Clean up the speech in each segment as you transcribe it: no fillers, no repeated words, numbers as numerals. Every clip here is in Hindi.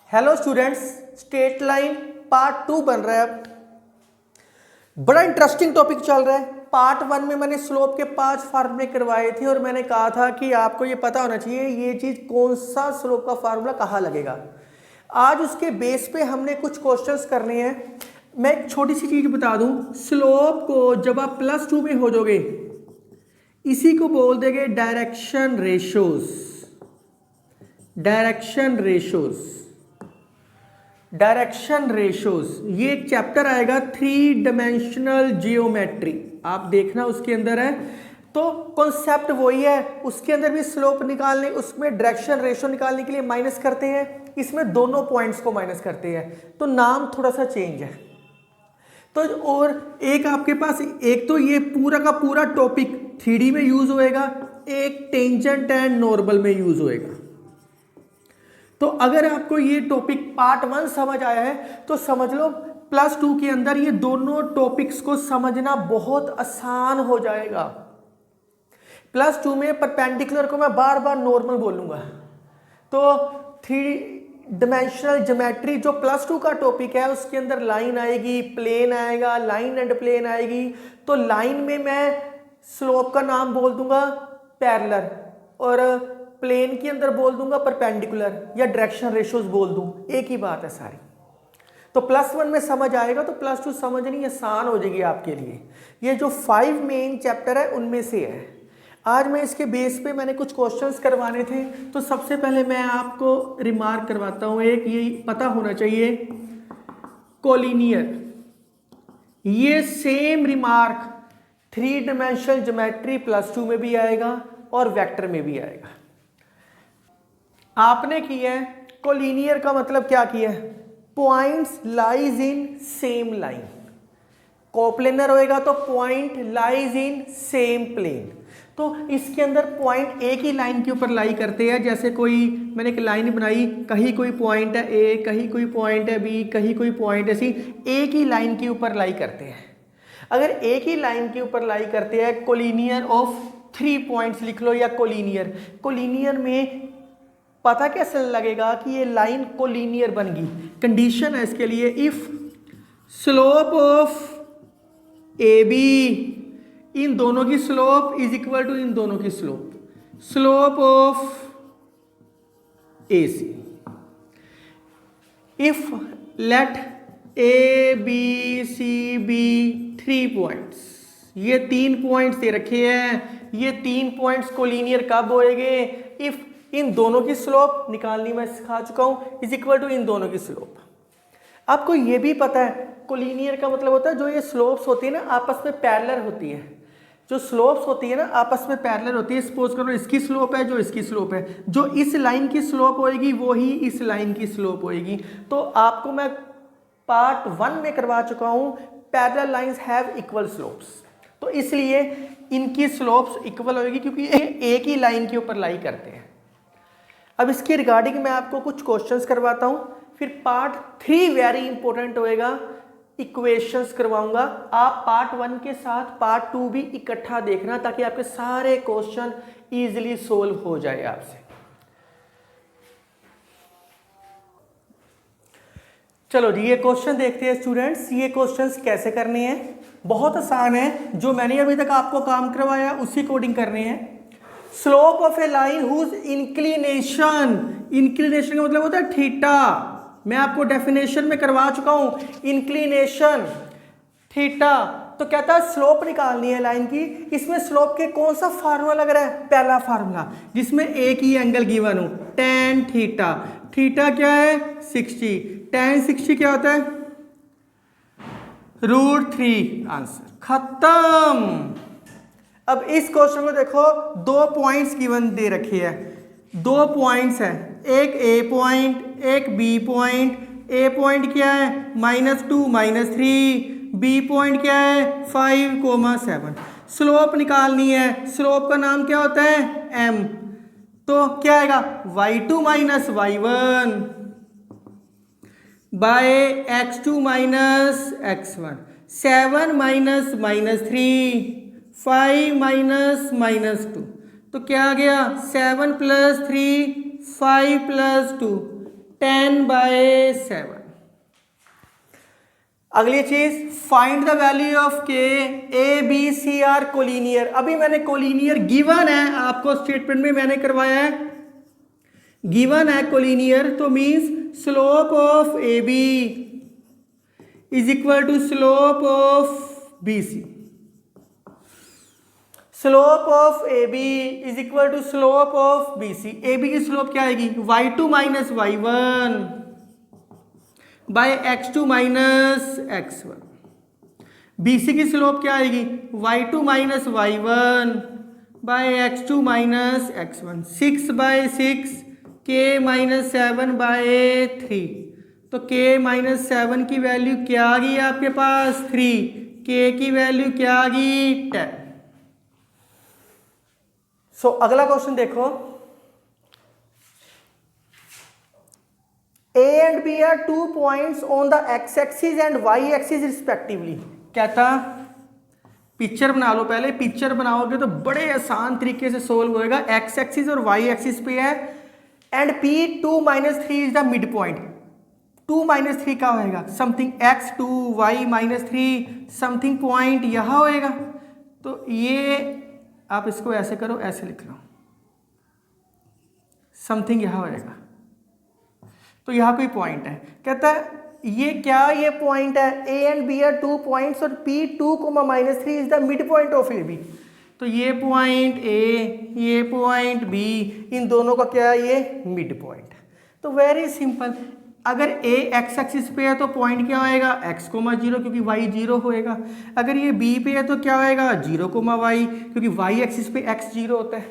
Hello students, straight line part 2 बन रहा है। अब बड़ा इंटरेस्टिंग टॉपिक चल रहा है। पार्ट 1 में मैंने स्लोप के 5 फार्मूले करवाए थे और मैंने कहा था कि आपको ये पता होना चाहिए ये चीज़ कौन सा स्लोप का फार्मूला कहाँ लगेगा। आज उसके बेस पे हमने कुछ क्वेश्चंस करने हैं। मैं एक छोटी सी चीज़ बता दूं, स्लोप को जब आप +2 में हो जाओगे इसी को बोल देंगे डायरेक्शन रेशोज। डायरेक्शन रेशोज ये एक चैप्टर आएगा 3 डायमेंशनल जियोमेट्री, आप देखना उसके अंदर है। तो कॉन्सेप्ट वही है, उसके अंदर भी स्लोप निकालने, उसमें डायरेक्शन रेशो निकालने के लिए माइनस करते हैं, इसमें दोनों पॉइंट्स को माइनस करते हैं, तो नाम थोड़ा सा चेंज है। तो और एक आपके पास, एक तो ये पूरा का पूरा टॉपिक 3D में यूज होएगा, एक टेंजेंट एंड नॉर्मल में यूज होएगा। तो अगर आपको ये टॉपिक पार्ट 1 समझ आया है तो समझ लो +2 के अंदर ये दोनों टॉपिक्स को समझना बहुत आसान हो जाएगा। +2 में परपेंडिकुलर को मैं बार बार नॉर्मल बोलूंगा। तो 3 डायमेंशनल ज्योमेट्री जो +2 का टॉपिक है उसके अंदर लाइन आएगी, प्लेन आएगा, लाइन एंड प्लेन आएगी। तो लाइन में मैं स्लोप का नाम बोल दूंगा पैरेलल और प्लेन के अंदर बोल दूंगा परपेंडिकुलर या डायरेक्शन रेशोज बोल दूं, एक ही बात है सारी। तो +1 में समझ आएगा तो +2 समझनी आसान हो जाएगी आपके लिए। ये जो 5 मेन चैप्टर है उनमें से है। आज मैं इसके बेस पे मैंने कुछ क्वेश्चंस करवाने थे। तो सबसे पहले मैं आपको रिमार्क करवाता हूँ, एक ये पता होना चाहिए कोलिनियर। ये सेम रिमार्क 3 डायमेंशनल ज्योमेट्री +2 में भी आएगा और वेक्टर में भी आएगा। आपने किया है कोलिनियर का मतलब क्या किया है, points lies in same line. Coplanar होएगा तो point lies in same plane. तो इसके अंदर पॉइंट एक ही लाइन के ऊपर लाई करते हैं। जैसे कोई मैंने एक लाइन बनाई, कहीं कोई पॉइंट है ए, कहीं कोई पॉइंट है बी, कहीं कोई पॉइंट है सी, एक ही लाइन के ऊपर लाई करते हैं। अगर एक ही लाइन के ऊपर लाई करते हैं, कोलिनियर ऑफ 3 पॉइंट्स लिख लो या कोलिनियर। कोलिनियर में पता कैसे लगेगा कि ये लाइन कोलिनियर बन गई, कंडीशन है इसके लिए, if slope of A B, इन दोनों की स्लोप इज इक्वल टू इन दोनों की slope, slope of A C. If let A B C be 3 points, ये 3 पॉइंट्स दे रखे हैं, ये 3 पॉइंट्स कोलिनियर कब होएंगे, इफ इन दोनों की स्लोप निकालनी मैं सिखा चुका हूं, इज इक्वल टू इन दोनों की स्लोप। आपको ये भी पता है कोलिनियर का मतलब होता है जो ये स्लोप्स होती है ना आपस में पैरेलल होती है। जो स्लोप्स होती है ना आपस में पैरेलल होती है। सपोज करो इसकी स्लोप है, जो इसकी स्लोप है, जो इस लाइन की स्लोप होएगी वो ही इस लाइन की स्लोप होएगी। तो आपको मैं पार्ट 1 में करवा चुका हूं, parallel lines have equal slopes. तो इसलिए इनकी स्लोप्स इक्वल होएगी क्योंकि ये एक ही लाइन के ऊपर लाई करते हैं। अब इसके रिगार्डिंग मैं आपको कुछ क्वेश्चंस करवाता हूं, फिर पार्ट 3 वेरी इंपॉर्टेंट होएगा, इक्वेशंस करवाऊंगा। आप पार्ट 1 के साथ पार्ट 2 भी इकट्ठा देखना ताकि आपके सारे क्वेश्चन इजीली सोल्व हो जाए आपसे। चलो जी, ये क्वेश्चन देखते हैं स्टूडेंट्स। ये क्वेश्चंस कैसे करने हैं, बहुत आसान है, जो मैंने अभी तक आपको काम करवाया उसी कोडिंग करने हैं। Slope of a line whose inclination, inclination का मतलब होता है थीटा, मैं आपको डेफिनेशन में करवा चुका हूं, इंक्लिनेशन थीटा। तो कहता है स्लोप निकालनी है लाइन की। इसमें स्लोप के कौन सा फार्मूला लग रहा है, पहला फार्मूला जिसमें एक ही एंगल गिवन हो, tan थीटा। थीटा क्या है 60, tan 60 क्या होता है √3। आंसर खत्म। अब इस क्वेश्चन को देखो, 2 पॉइंट्स गिवन दे रखे हैं, 2 पॉइंट्स हैं, एक ए पॉइंट एक बी पॉइंट। ए पॉइंट क्या है -2 -3, बी पॉइंट क्या है 5,7। स्लोप निकालनी है, स्लोप का नाम क्या होता है m। तो क्या आएगा y2 - y1 by x2 - x1, 7 - -3, 5 - -2। तो क्या आ गया 7 + 3 5 + 2 10/7। अगली चीज, find the value of K, A B C are collinear. अभी मैंने कोलिनियर गिवन है, आपको स्टेटमेंट में मैंने करवाया है, गिवन है कोलिनियर, तो means slope of A B is equal to slope of B C. Slope of A B is equal to slope of B C. A B की स्लोप क्या आएगी, y2 minus y1 by x2 minus x1। B C की स्लोप क्या आएगी, y2 minus y1 by x2 minus x1। 6/6 k minus 7/3। तो k माइनस 7 की वैल्यू क्या आ गई आपके पास 3, k की वैल्यू क्या आ गई 10। सो अगला क्वेश्चन देखो, A and B are 2 points on the x axis and y axis respectively। कहता पिक्चर बना लो, पहले पिक्चर बनाओगे तो बड़े आसान तरीके से सोल्व होएगा। x एक्सिस और y एक्सिस पे है and P 2 - 3 is the mid point. 2 - 3 क्या होएगा, something x2 y -3 something point यहां होएगा। तो ये आप इसको ऐसे करो, ऐसे लिख लो, समथिंग यहां होएगा। तो यहां कोई पॉइंट है, कहता है ये क्या, ये पॉइंट है, A and B are 2 points और P 2, -3 is the mid point of A B. तो ये पॉइंट ए, ये पॉइंट बी, इन दोनों का क्या है, ये मिड पॉइंट। तो वेरी सिंपल, अगर ए एक्स एक्सिस पे है तो पॉइंट क्या होएगा, x, 0, क्योंकि y 0 होएगा। अगर ये b पे है तो क्या होएगा, 0, y, क्योंकि y एक्सिस पे x 0 होता है।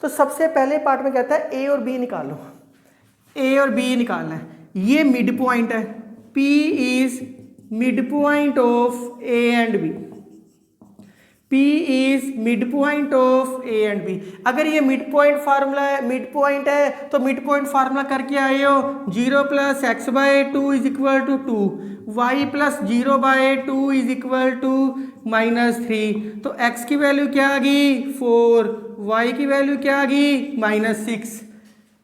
तो सबसे पहले पार्ट में कहता है a और b निकालो, a और b निकालना है। ये मिड पॉइंट है, p is mid point of a and b। P is mid point of A and B। अगर ये मिड पॉइंट फार्मूला है, मिड पॉइंट है, तो मिड पॉइंट फार्मूला करके आए हो 0 + x/2 is equal to 2, y + 0/2 is equal to -3। तो x की वैल्यू क्या आ गई 4, y की वैल्यू क्या आ गई -6।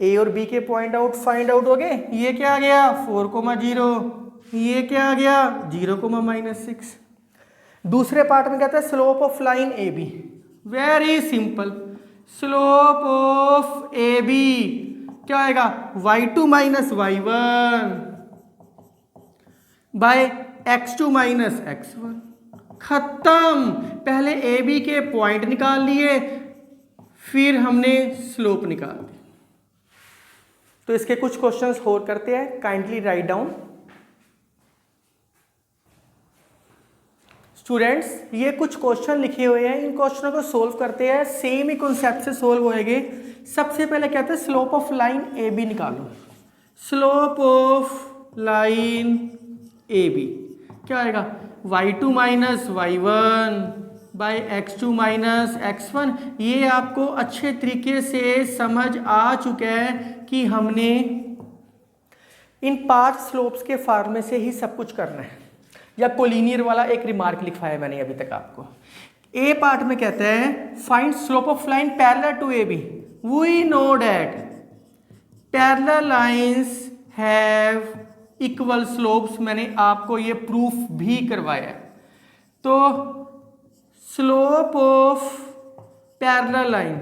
A और B के पॉइंट आउट फाइंड आउट हो गए। ये क्या आ गया 4, 0, ये क्या आ गया 0, -6। दूसरे पार्ट में कहता है slope of line A B. Very simple, slope of A B क्या आएगा, y2 - y1 by x2 - x1। खत्म। पहले ए बी के पॉइंट निकाल लिए, फिर हमने स्लोप निकाल दी। तो इसके कुछ क्वेश्चंस और करते हैं, काइंडली राइट डाउन। स्टूडेंट्स, ये कुछ क्वेश्चन लिखे हुए हैं, इन क्वेश्चनों को सोल्व करते हैं, सेम ही कॉन्सेप्ट से सोल्व होएंगे। सबसे पहले कहते हैं slope of line A B निकालो। Slope of line A B क्या आएगा, y2 - y1 by x2 - x1। ये आपको अच्छे तरीके से समझ आ चुका है कि हमने इन 5 स्लोप्स के फार्मूले से ही सब कुछ करना है। या कोलिनियर वाला एक रिमार्क लिखवाया मैंने अभी तक आपको। ए पार्ट में कहते हैं find slope of line parallel to A B. We know that parallel lines have equal slopes. मैंने आपको ये प्रूफ भी करवाया है। तो slope of parallel line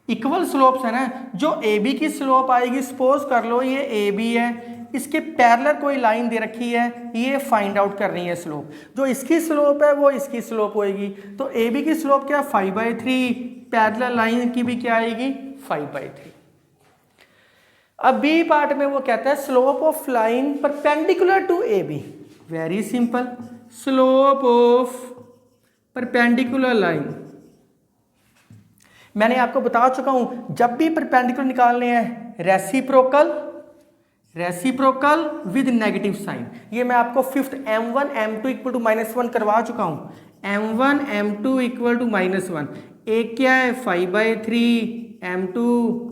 equal slopes है ना, जो ए बी की स्लोप आएगी, सपोज कर लो ये ए बी है, इसके पैरेलल कोई लाइन दे रखी है, ये फाइंड आउट करनी है स्लोप। जो इसकी स्लोप है वो इसकी स्लोप होएगी। तो ए बी की स्लोप क्या 5/3, पैरेलल लाइन की भी क्या आएगी 5/3। अब बी पार्ट में वो कहता है slope of line perpendicular to A B. Very simple, slope of perpendicular line. मैंने आपको बता चुका हूं, जब भी परपेंडिकुलर निकालने हैं रेसिप्रोकल विद नेगेटिव साइन। ये मैं आपको 5th m1 m2 = -1 करवा चुका हूं। m1 m2 = -1। एक क्या है 5/3, m2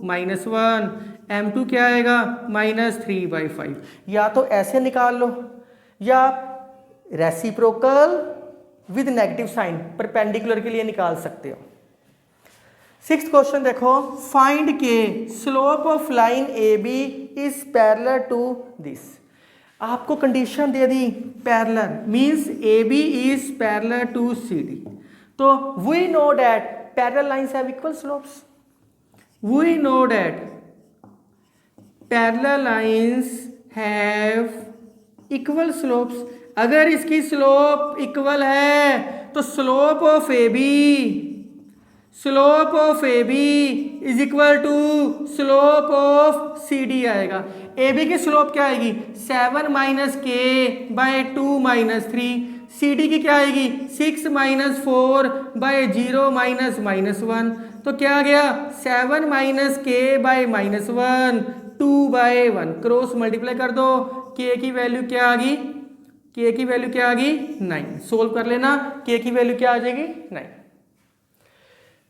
-1, m2 क्या आएगा -3/5। या तो ऐसे निकाल लो या reciprocal with negative sign perpendicular के लिए निकाल सकते हो। 6th क्वेश्चन देखो, find k slope of line A B is parallel to this. आपको कंडीशन दे दी parallel means A B is parallel to C D. तो we know that parallel lines have equal slopes. We know that parallel lines have equal slopes. अगर इसकी स्लोप इक्वल है तो slope of A B is equal to slope of C D आएगा। ए बी की स्लोप क्या आएगी 7 minus K bye 2 minus 3। C D की क्या आएगी 6 माइनस 4 बाय 0 माइनस माइनस 1। तो क्या आ गया 7 minus K by minus 1 2 by 1। Cross multiply कर दो, के की वैल्यू क्या आ गई, के की वैल्यू क्या आ गई 9। सोल्व कर लेना, के की वैल्यू क्या आ जाएगी 9।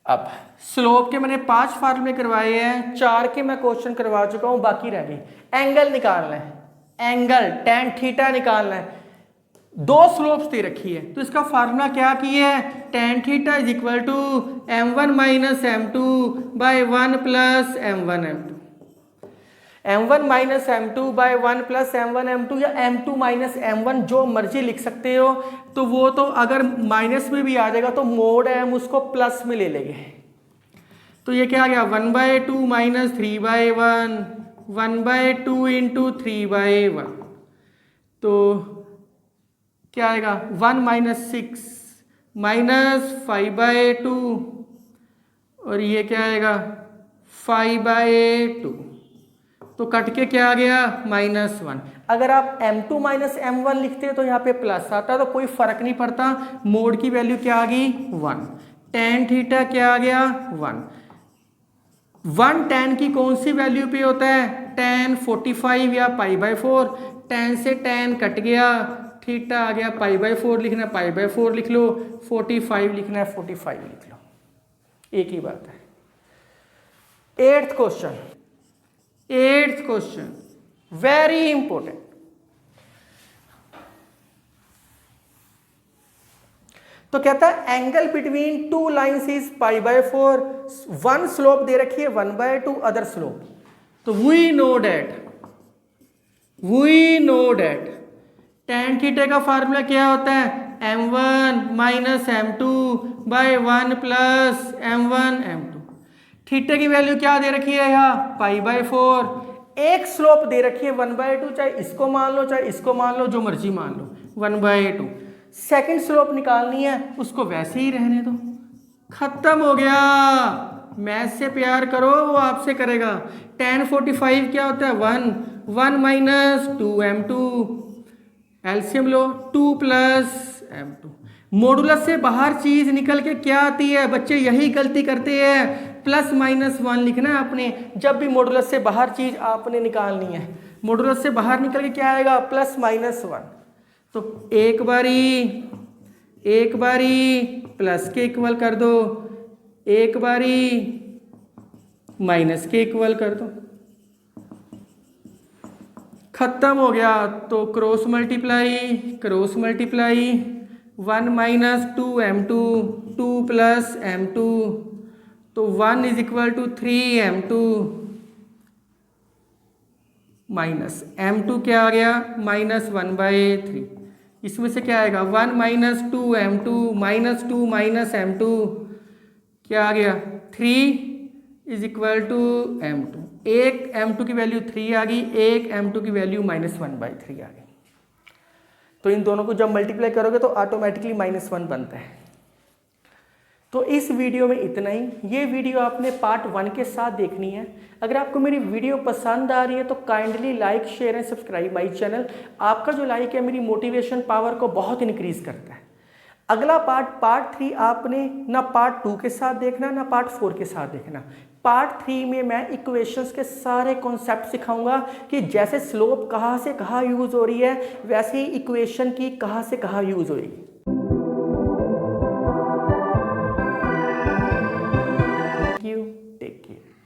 अब स्लोप के मैंने 5 फार्मूले करवाए हैं, 4 के मैं क्वेश्चन करवा चुका हूं, बाकी रह गए। एंगल निकालना है, एंगल tan थीटा निकालना है। 2 स्लोप्स दे रखी है तो इसका फार्मूला क्या किया है tan theta is equal to m1 minus m2 by 1 plus m1 m2। m1 minus m2 by 1 plus m1 m2 या m2 माइनस m1 जो मर्जी लिख सकते हो। तो वो तो अगर माइनस में भी आ जाएगा तो मोड है हम उसको प्लस में ले लेंगे। तो ये क्या आ गया 1 by 2 minus 3 by 1 1 by 2 into 3 by 1। तो क्या आएगा 1 माइनस 6 माइनस 5 बाय 2 और ये क्या आएगा 5 बाय 2। तो कट के क्या आ गया -1। अगर आप m2 माइनस m1 लिखते हैं तो यहाँ पे प्लस आता है, तो कोई फर्क नहीं पड़ता। मोड की वैल्यू क्या आ गई 1। tan थीटा क्या आ गया 1 tan की कौन सी वैल्यू पे होता है tan 45 या π/4। tan से tan कट गया, थीटा आ गया π/4 लिखना π/4 लिख लो, 45 लिखना है 45 लिख लो, एक ही बात है। 8th question very important. तो कहता है angle between 2 lines is π/4। One slope दे रखी है 1/2 अदर स्लोप। तो we know that tan theta का फार्मूला क्या होता है m1 minus m2 by 1 plus m1 m2। Theta की वैल्यू क्या दे रखी है यहाँ π/4। एक स्लोप दे रखी है 1/2, चाहे इसको मान लो चाहे इसको मान लो, जो मर्जी मान लो 1/2। सेकंड स्लोप निकालनी है उसको वैसे ही रहने दो, खत्म हो गया। मैथ से प्यार करो वो आपसे करेगा। tan 45 क्या होता है 1 माइनस 2m2, एलसीएम लो 2 प्लस m2। मॉडुलस से बाहर चीज निकल के क्या आती है, बच्चे यही गलती करते हैं, +-1 लिखना है आपने। जब भी मॉडुलस से बाहर चीज आपने निकालनी है, मॉडुलस से बाहर निकल के क्या आएगा +-1। तो एक बारी प्लस के इक्वल कर दो, एक बारी माइनस के इक्वल कर दो, खत्म हो गया। तो cross multiply 1 minus 2m2 2 plus m2, तो 1 is equal to 3m2 minus m2 क्या आ गया -1/3। इसमें से क्या आएगा 1 माइनस 2m2 -2 माइनस m2 क्या आ गया 3 इज इक्वल टू m2। एक m2 की वैल्यू 3 आ गई, एक m2 की वैल्यू -1/3 आ गई। तो इन दोनों को जब मल्टीप्लाई करोगे तो ऑटोमेटिकली -1 बनता है। तो इस वीडियो में इतना ही। ये वीडियो आपने पार्ट 1 के साथ देखनी है। अगर आपको मेरी वीडियो पसंद आ रही है तो kindly like share and subscribe my channel. आपका जो लाइक है मेरी मोटिवेशन पावर को बहुत इंक्रीज करता है। अगला पार्ट 3 आपने ना पार्ट 2 के साथ देखना ना पार्ट 4 के साथ देखना। पार्ट 3 में मैं इक्वेशंस के सारे कॉन्सेप्ट सिखाऊंगा कि जैसे स्लोप कहाँ से कहाँ यूज हो रही है वैसे ही इक्वेशन की कहाँ से कहाँ यूज होगी।